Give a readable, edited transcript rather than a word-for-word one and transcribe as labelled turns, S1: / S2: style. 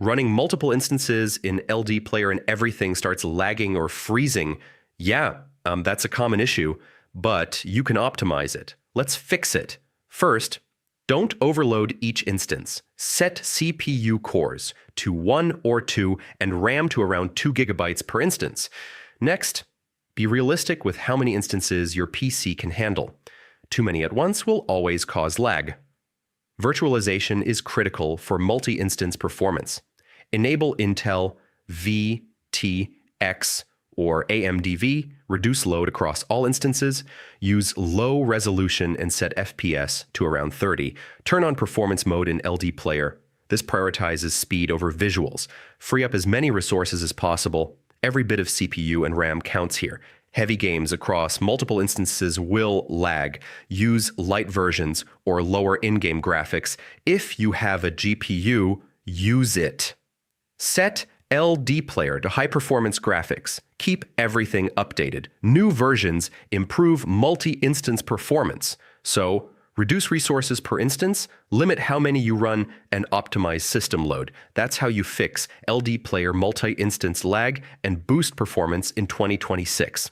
S1: Running multiple instances in LDPlayer and everything starts lagging or freezing. Yeah, that's a common issue, but you can optimize it. Let's fix it. First, don't overload each instance. Set CPU cores to 1 or 2 and RAM to around 2 gigabytes per instance. Next, be realistic with how many instances your PC can handle. Too many at once will always cause lag. Virtualization is critical for multi-instance performance. Enable Intel VTX or AMDV, reduce load across all instances, use low resolution and set FPS to around 30. Turn on performance mode in LDPlayer. This prioritizes speed over visuals. Free up as many resources as possible. Every bit of CPU and RAM counts here. Heavy games across multiple instances will lag. Use light versions or lower in-game graphics. If you have a GPU, use it. Set LDPlayer to high-performance graphics. Keep everything updated. New versions improve multi-instance performance. So, reduce resources per instance, limit how many you run, and optimize system load. That's how you fix LDPlayer multi-instance lag and boost performance in 2026.